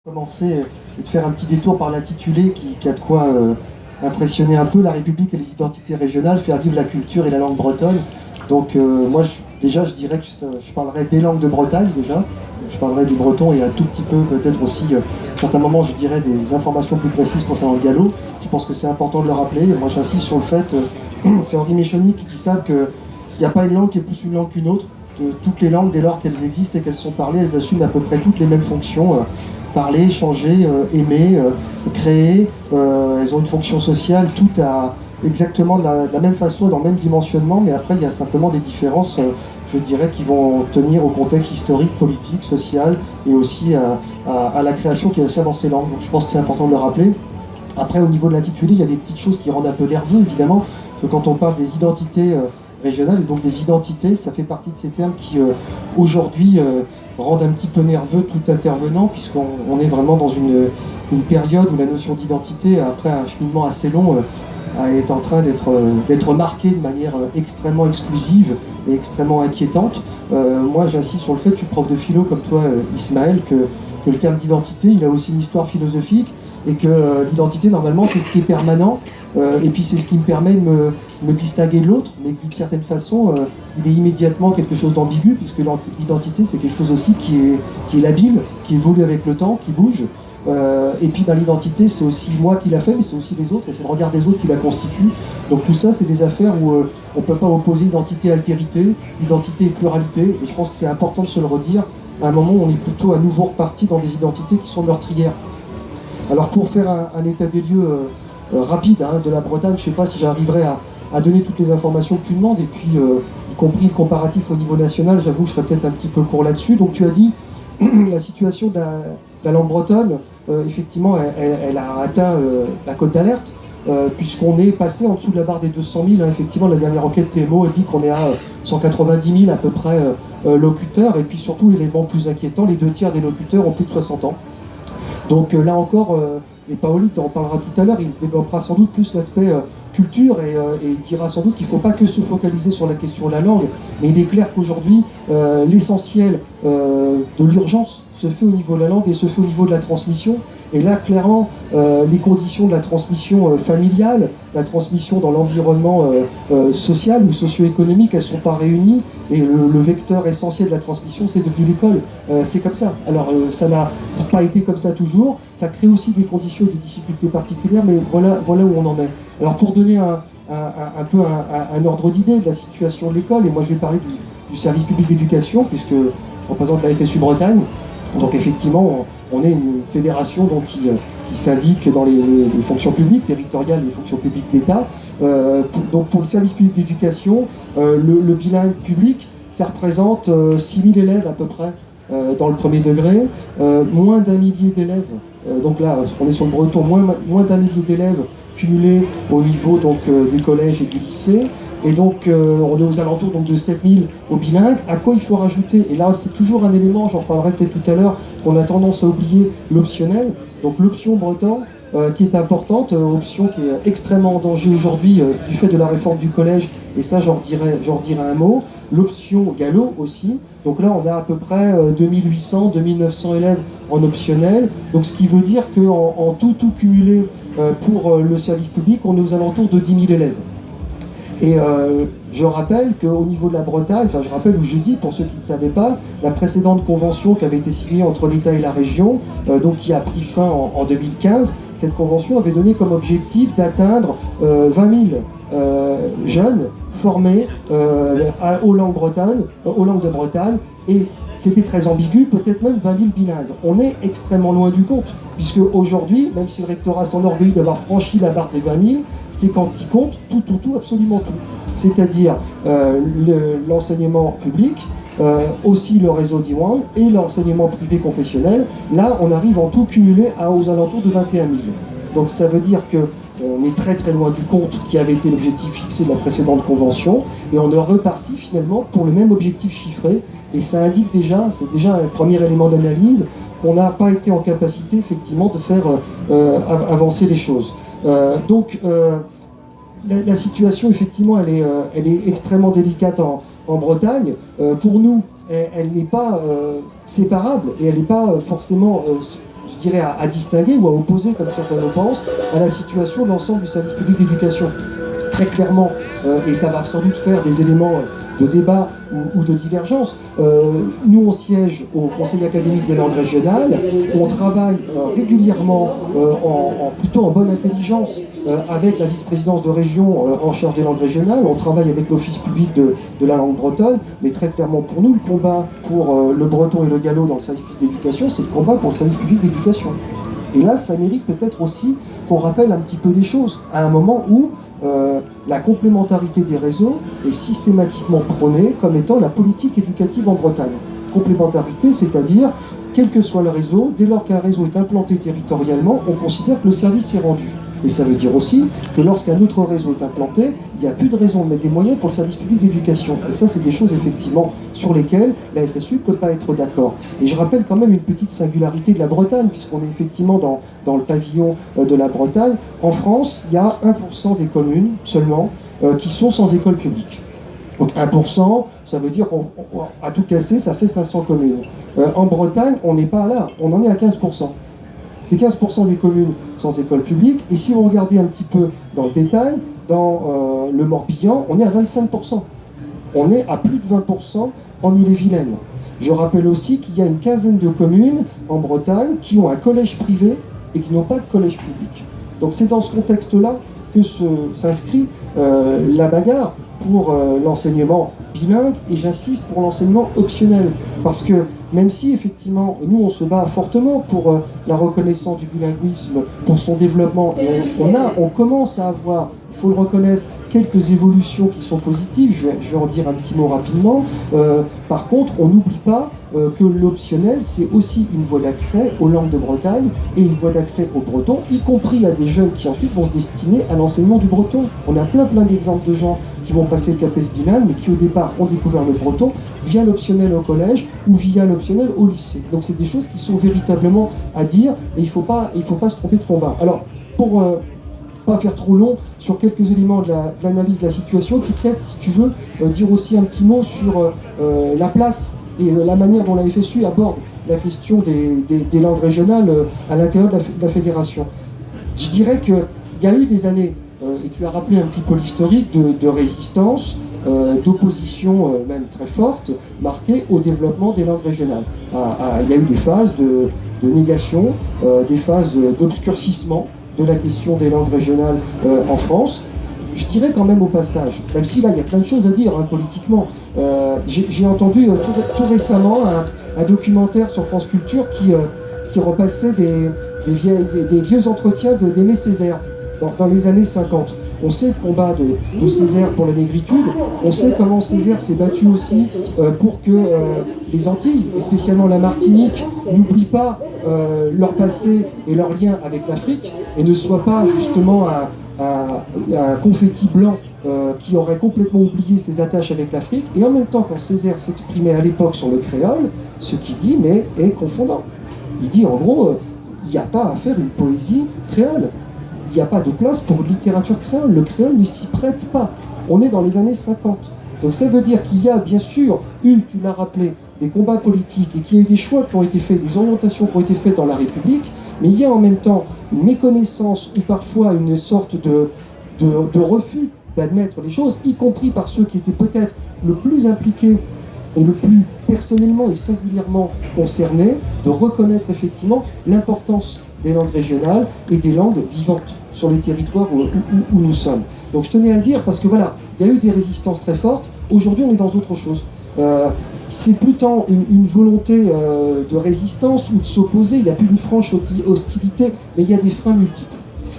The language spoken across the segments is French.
Commencer et de faire un petit détour par l'intitulé qui a de quoi impressionner un peu la République et les identités régionales, faire vivre la culture et la langue bretonne. Donc moi, déjà, je dirais que je parlerai des langues de Bretagne, déjà. Je parlerai du breton et un tout petit peu, peut-être aussi, à certains moments, je dirais des informations plus précises concernant le gallo. Je pense que c'est important de le rappeler. Moi, j'insiste sur le fait, c'est Henri Méchoni qui dit ça, qu'il n'y a pas une langue qui est plus une langue qu'une autre. Toutes les langues, dès lors qu'elles existent et qu'elles sont parlées, elles assument à peu près toutes les mêmes fonctions. Parler, changer, aimer, créer, elles ont une fonction sociale, tout à exactement de la même façon, dans le même dimensionnement, mais après il y a simplement des différences, je dirais, qui vont tenir au contexte historique, politique, social, et aussi à la création qui est aussi dans ces langues. Donc je pense que c'est important de le rappeler. Après, au niveau de l'intitulé, il y a des petites choses qui rendent un peu nerveux, évidemment, parce que quand on parle des identités régionales, et donc des identités, ça fait partie de ces termes qui, aujourd'hui, rendent un petit peu nerveux tout intervenant, puisqu'on est vraiment dans une période où la notion d'identité, après un cheminement assez long, est en train d'être marquée de manière extrêmement exclusive et extrêmement inquiétante. Moi, j'insiste sur le fait, je suis prof de philo comme toi, Ismaël, que le terme d'identité, il a aussi une histoire philosophique, et que l'identité, normalement, c'est ce qui est permanent, et puis c'est ce qui me permet de me distinguer de l'autre, mais d'une certaine façon, il est immédiatement quelque chose d'ambigu, puisque l'identité, c'est quelque chose aussi qui est labile, qui évolue avec le temps, qui bouge. Et puis l'identité, c'est aussi moi qui l'a fait, mais c'est aussi les autres, et c'est le regard des autres qui la constitue. Donc tout ça, c'est des affaires où on ne peut pas opposer identité et altérité, identité et pluralité, et je pense que c'est important de se le redire, à un moment où on est plutôt à nouveau reparti dans des identités qui sont meurtrières. Alors pour faire un état des lieux rapide de la Bretagne, je ne sais pas si j'arriverai à donner toutes les informations que tu demandes, et puis y compris le comparatif au niveau national, j'avoue que je serais peut-être un petit peu court là-dessus. Donc tu as dit la situation de la langue bretonne, effectivement, elle a atteint la cote d'alerte, puisqu'on est passé en dessous de la barre des 200 000. Effectivement, la dernière enquête TMO a dit qu'on est à 190 000 à peu près locuteurs, et puis surtout, élément plus inquiétant, les 2 tiers des locuteurs ont plus de 60 ans. Donc là encore, et Paoli en parlera tout à l'heure, il développera sans doute plus l'aspect culture, et il dira sans doute qu'il ne faut pas que se focaliser sur la question de la langue, mais il est clair qu'aujourd'hui, l'essentiel de l'urgence se fait au niveau de la langue et se fait au niveau de la transmission. Et là, clairement, les conditions de la transmission familiale, la transmission dans l'environnement social ou socio-économique, elles ne sont pas réunies. Et le vecteur essentiel de la transmission, c'est devenu l'école. C'est comme ça. Alors, ça n'a pas été comme ça toujours. Ça crée aussi des conditions et des difficultés particulières, mais voilà où on en est. Alors, pour donner un peu un ordre d'idée de la situation de l'école, et moi je vais parler du service public d'éducation, puisque je représente la FSU Bretagne. Donc effectivement, on est une fédération donc, qui s'indique dans les fonctions publiques territoriales et les fonctions publiques d'État. Donc pour le service public d'éducation, le bilingue public, ça représente 6 000 élèves à peu près dans le premier degré, moins d'1 millier d'élèves. Donc là, on est sur le breton, moins d'1 millier d'élèves cumulés au niveau donc, des collèges et du lycée. Et donc, on est aux alentours donc, de 7000 au bilingue. À quoi il faut rajouter? Et là, c'est toujours un élément, j'en reparlerai peut-être tout à l'heure, qu'on a tendance à oublier, l'optionnel. Donc, l'option breton, qui est importante, option qui est extrêmement en danger aujourd'hui du fait de la réforme du collège. Et ça, j'en redirai un mot. L'option gallo aussi. Donc là, on a à peu près 2800, 2900 élèves en optionnel. Donc, ce qui veut dire qu'en tout cumulé pour le service public, on est aux alentours de 10 000 élèves. Et je rappelle qu'au niveau de la Bretagne, enfin je rappelle ou je dis pour ceux qui ne savaient pas, la précédente convention qui avait été signée entre l'État et la région, donc qui a pris fin en 2015, cette convention avait donné comme objectif d'atteindre 20 000 jeunes formés aux langues de Bretagne, et c'était très ambigu, peut-être même 20 000 bilingues. On est extrêmement loin du compte, puisque aujourd'hui, même si le rectorat s'enorgueillit d'avoir franchi la barre des 20 000, c'est quand il compte tout, absolument tout. C'est-à-dire l'enseignement public, aussi le réseau d'Iwan et l'enseignement privé confessionnel. Là, on arrive en tout cumulé aux alentours de 21 000. Donc ça veut dire qu'on est très loin du compte qui avait été l'objectif fixé de la précédente convention, et on est reparti finalement pour le même objectif chiffré. Et ça indique déjà, c'est déjà un premier élément d'analyse, qu'on n'a pas été en capacité effectivement de faire avancer les choses. Donc la situation effectivement elle est extrêmement délicate en Bretagne. Pour nous, elle n'est pas séparable, et elle n'est pas forcément je dirais, à distinguer ou à opposer, comme certains le pensent, à la situation de l'ensemble du service public d'éducation. Très clairement, et ça va sans doute faire des éléments de débat ou de divergence. Nous, on siège au Conseil académique des langues régionales, on travaille régulièrement, plutôt en bonne intelligence, avec la vice-présidence de région en charge des langues régionales, on travaille avec l'Office public de la langue bretonne, mais très clairement pour nous, le combat pour le breton et le gallo dans le service public d'éducation, c'est le combat pour le service public d'éducation. Et là, ça mérite peut-être aussi qu'on rappelle un petit peu des choses, à un moment où la complémentarité des réseaux est systématiquement prônée comme étant la politique éducative en Bretagne. Complémentarité, c'est-à-dire, quel que soit le réseau, dès lors qu'un réseau est implanté territorialement, on considère que le service est rendu. Et ça veut dire aussi que lorsqu'un autre réseau est implanté, il n'y a plus de raison de mettre des moyens pour le service public d'éducation. Et ça, c'est des choses effectivement sur lesquelles la FSU ne peut pas être d'accord. Et je rappelle quand même une petite singularité de la Bretagne, puisqu'on est effectivement dans le pavillon de la Bretagne. En France, il y a 1% des communes seulement qui sont sans école publique. Donc 1%, ça veut dire qu'à tout casser, ça fait 500 communes. En Bretagne, on n'est pas là, on en est à 15%. C'est 15% des communes sans école publique. Et si vous regardez un petit peu dans le détail, dans le Morbihan, on est à 25%. On est à plus de 20% en Ille-et-Vilaine. Je rappelle aussi qu'il y a une quinzaine de communes en Bretagne qui ont un collège privé et qui n'ont pas de collège public. Donc c'est dans ce contexte-là que s'inscrit la bagarre pour l'enseignement bilingue, et j'insiste pour l'enseignement optionnel, parce que même si effectivement nous on se bat fortement pour la reconnaissance du bilinguisme, pour son développement, et on commence à avoir, il faut le reconnaître, quelques évolutions qui sont positives, je vais en dire un petit mot rapidement. Par contre, on n'oublie pas que l'optionnel, c'est aussi une voie d'accès aux langues de Bretagne et une voie d'accès au breton, y compris à des jeunes qui ensuite vont se destiner à l'enseignement du breton. On a plein d'exemples de gens qui vont passer le CAPES bilingue, mais qui au départ ont découvert le breton via l'optionnel au collège ou via l'optionnel au lycée. Donc c'est des choses qui sont véritablement à dire, et il faut pas se tromper de combat. Alors, pour pas faire trop long sur quelques éléments de l'analyse de la situation, puis peut-être, si tu veux, dire aussi un petit mot sur la place et la manière dont la FSU aborde la question des langues régionales à l'intérieur de la fédération. Je dirais qu'il y a eu des années, et tu as rappelé un petit peu l'historique de résistance, d'opposition même très forte, marquée au développement des langues régionales. Il y a eu des phases de négation, des phases d'obscurcissement de la question des langues régionales en France. Je dirais quand même au passage, même si là il y a plein de choses à dire politiquement, j'ai entendu tout récemment un documentaire sur France Culture qui repassait des vieux entretiens d'Aimé Césaire dans les années 50. On sait le combat de Césaire pour la négritude, on sait comment Césaire s'est battu aussi pour que les Antilles, et spécialement la Martinique, n'oublient pas leur passé et leur lien avec l'Afrique, et ne soient pas justement un confetti blanc qui aurait complètement oublié ses attaches avec l'Afrique. Et en même temps, quand Césaire s'exprimait à l'époque sur le créole, ce qu'il dit est confondant. Il dit en gros, il n'y a pas à faire une poésie créole. Il n'y a pas de place pour une littérature créole. Le créole ne s'y prête pas. On est dans les années 50. Donc ça veut dire qu'il y a bien sûr eu, tu l'as rappelé, des combats politiques et qu'il y a eu des choix qui ont été faits, des orientations qui ont été faites dans la République, mais il y a en même temps une méconnaissance ou parfois une sorte de refus d'admettre les choses, y compris par ceux qui étaient peut-être le plus impliqués et le plus personnellement et singulièrement concernés, de reconnaître effectivement l'importance des langues régionales et des langues vivantes sur les territoires où nous sommes. Donc je tenais à le dire parce que voilà, il y a eu des résistances très fortes. Aujourd'hui, on est dans autre chose. C'est plus tant une volonté de résistance ou de s'opposer. Il n'y a plus une franche hostilité, mais il y a des freins multiples.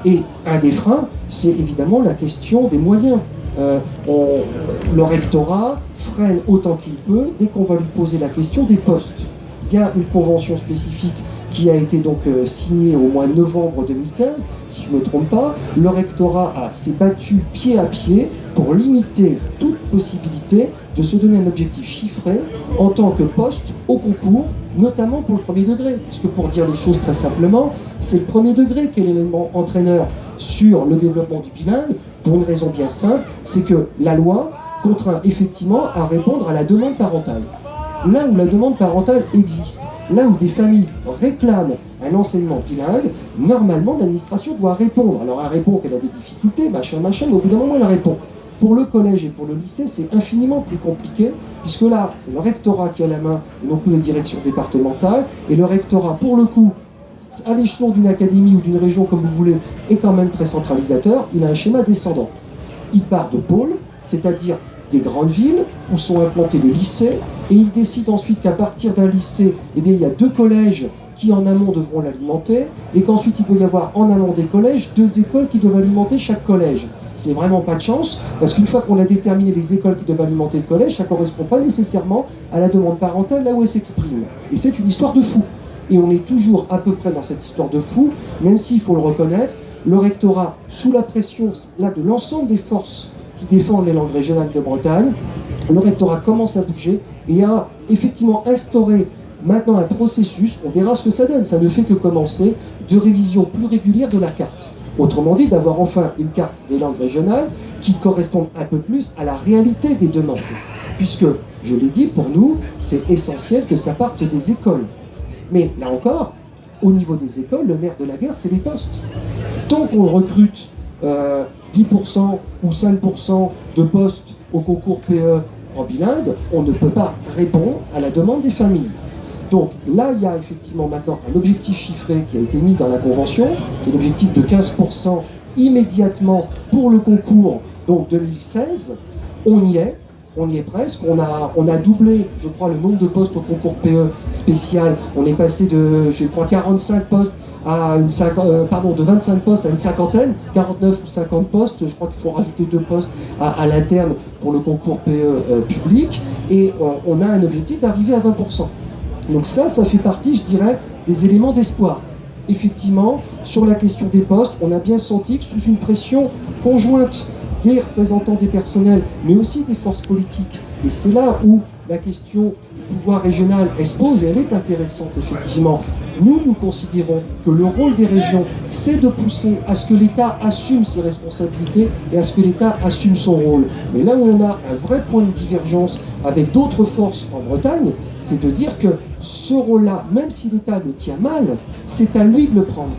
Et un des freins, c'est évidemment la question des moyens. Le rectorat freine autant qu'il peut dès qu'on va lui poser la question des postes. Il y a une convention spécifique qui a été donc signée au mois de novembre 2015, si je ne me trompe pas. Le rectorat s'est battu pied à pied pour limiter toute possibilité de se donner un objectif chiffré en tant que poste au concours, notamment pour le premier degré. Parce que pour dire les choses très simplement, c'est le premier degré qui est l'élément entraîneur sur le développement du bilingue, pour une raison bien simple, c'est que la loi contraint effectivement à répondre à la demande parentale. Là où la demande parentale existe, là où des familles réclament un enseignement bilingue, normalement l'administration doit répondre. Alors elle répond qu'elle a des difficultés, machin, mais au bout d'un moment elle répond. Pour le collège et pour le lycée, c'est infiniment plus compliqué, puisque là, c'est le rectorat qui a la main, et non plus les directions départementales, et le rectorat, pour le coup, à l'échelon d'une académie ou d'une région, comme vous voulez, est quand même très centralisateur. Il a un schéma descendant. Il part de pôles, c'est-à-dire des grandes villes où sont implantés le lycée, et il décide ensuite qu'à partir d'un lycée, eh bien, il y a 2 collèges qui en amont devront l'alimenter, et qu'ensuite il peut y avoir en amont des collèges 2 écoles qui doivent alimenter chaque collège. C'est vraiment pas de chance, parce qu'une fois qu'on a déterminé les écoles qui doivent alimenter le collège, ça ne correspond pas nécessairement à la demande parentale là où elle s'exprime. Et c'est une histoire de fou. Et on est toujours à peu près dans cette histoire de fou, même s'il faut le reconnaître, le rectorat, sous la pression là, de l'ensemble des forces qui défendent les langues régionales de Bretagne, le rectorat commence à bouger et a effectivement instauré maintenant un processus, on verra ce que ça donne, ça ne fait que commencer, de révision plus régulière de la carte. Autrement dit, d'avoir enfin une carte des langues régionales qui corresponde un peu plus à la réalité des demandes. Puisque, je l'ai dit, pour nous, c'est essentiel que ça parte des écoles. Mais là encore, au niveau des écoles, le nerf de la guerre, c'est les postes. Tant qu'on recrute 10% ou 5% de postes au concours PE en bilingue, on ne peut pas répondre à la demande des familles. Donc là, il y a effectivement maintenant un objectif chiffré qui a été mis dans la Convention, c'est l'objectif de 15% immédiatement pour le concours donc 2016. On y est presque, on a doublé, je crois, le nombre de postes au concours PE spécial, on est passé de, je crois, 45 postes à de 25 postes à une cinquantaine, 49 ou 50 postes, je crois qu'il faut rajouter 2 postes à l'interne pour le concours PE public, et on a un objectif d'arriver à 20%. Donc ça fait partie, je dirais, des éléments d'espoir. Effectivement, sur la question des postes, on a bien senti que sous une pression conjointe des représentants des personnels, mais aussi des forces politiques, et c'est là où la question du pouvoir régional elle se pose, et elle est intéressante, effectivement. Nous considérons que le rôle des régions, c'est de pousser à ce que l'État assume ses responsabilités et à ce que l'État assume son rôle. Mais là où on a un vrai point de divergence avec d'autres forces en Bretagne, c'est de dire que ce rôle-là, même si l'État le tient mal, c'est à lui de le prendre.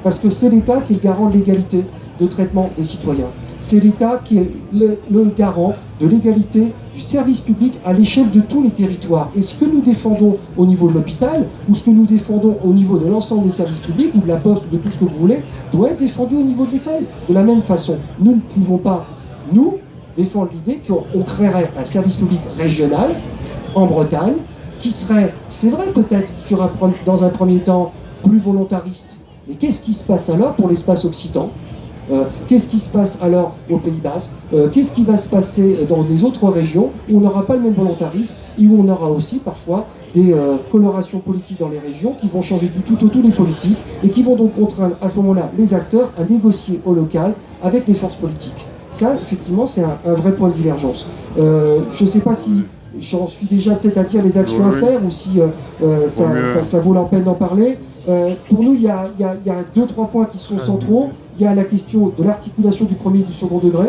Parce que c'est l'État qui est le garant de l'égalité de traitement des citoyens. C'est l'État qui est le garant de l'égalité du service public à l'échelle de tous les territoires. Et ce que nous défendons au niveau de l'hôpital, ou ce que nous défendons au niveau de l'ensemble des services publics, ou de la poste, ou de tout ce que vous voulez, doit être défendu au niveau de l'école. De la même façon, nous ne pouvons pas, nous, défendre l'idée qu'on créerait un service public régional en Bretagne, qui serait, c'est vrai peut-être, dans un premier temps, plus volontariste. Mais qu'est-ce qui se passe alors pour l'espace occitan ? Qu'est-ce qui se passe alors au Pays Basque? Qu'est-ce qui va se passer dans les autres régions où on n'aura pas le même volontarisme et où on aura aussi parfois des colorations politiques dans les régions qui vont changer du tout au tout les politiques et qui vont donc contraindre à ce moment-là les acteurs à négocier au local avec les forces politiques. Ça, effectivement, c'est un vrai point de divergence. Je ne sais pas si j'en suis déjà peut-être à dire les actions à faire ou si ça vaut la peine d'en parler. Pour nous, il y a 2-3 points qui sont centraux. Il y a la question de l'articulation du premier et du second degré.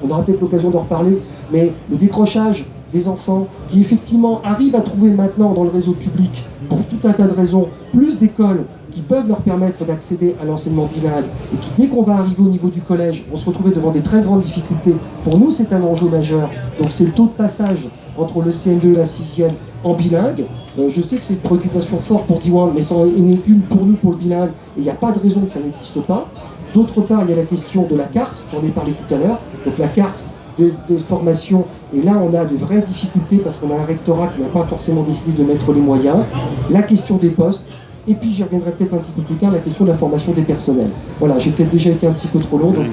On aura peut-être l'occasion d'en reparler, mais le décrochage des enfants qui effectivement arrivent à trouver maintenant dans le réseau public, pour tout un tas de raisons, plus d'écoles qui peuvent leur permettre d'accéder à l'enseignement bilingue et qui, dès qu'on va arriver au niveau du collège, vont se retrouver devant des très grandes difficultés. Pour nous, c'est un enjeu majeur. Donc c'est le taux de passage entre le CM2 et la 6e en bilingue. Je sais que c'est une préoccupation forte pour Diwan, mais c'en est une pour nous, pour le bilingue, et il n'y a pas de raison que ça n'existe pas. D'autre part, il y a la question de la carte, j'en ai parlé tout à l'heure, donc la carte des formations, et là on a de vraies difficultés parce qu'on a un rectorat qui n'a pas forcément décidé de mettre les moyens, la question des postes, et puis j'y reviendrai peut-être un petit peu plus tard, la question de la formation des personnels. Voilà, j'ai peut-être déjà été un petit peu trop long, donc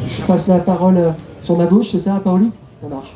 je passe la parole sur ma gauche, c'est ça, Paoli? Ça marche.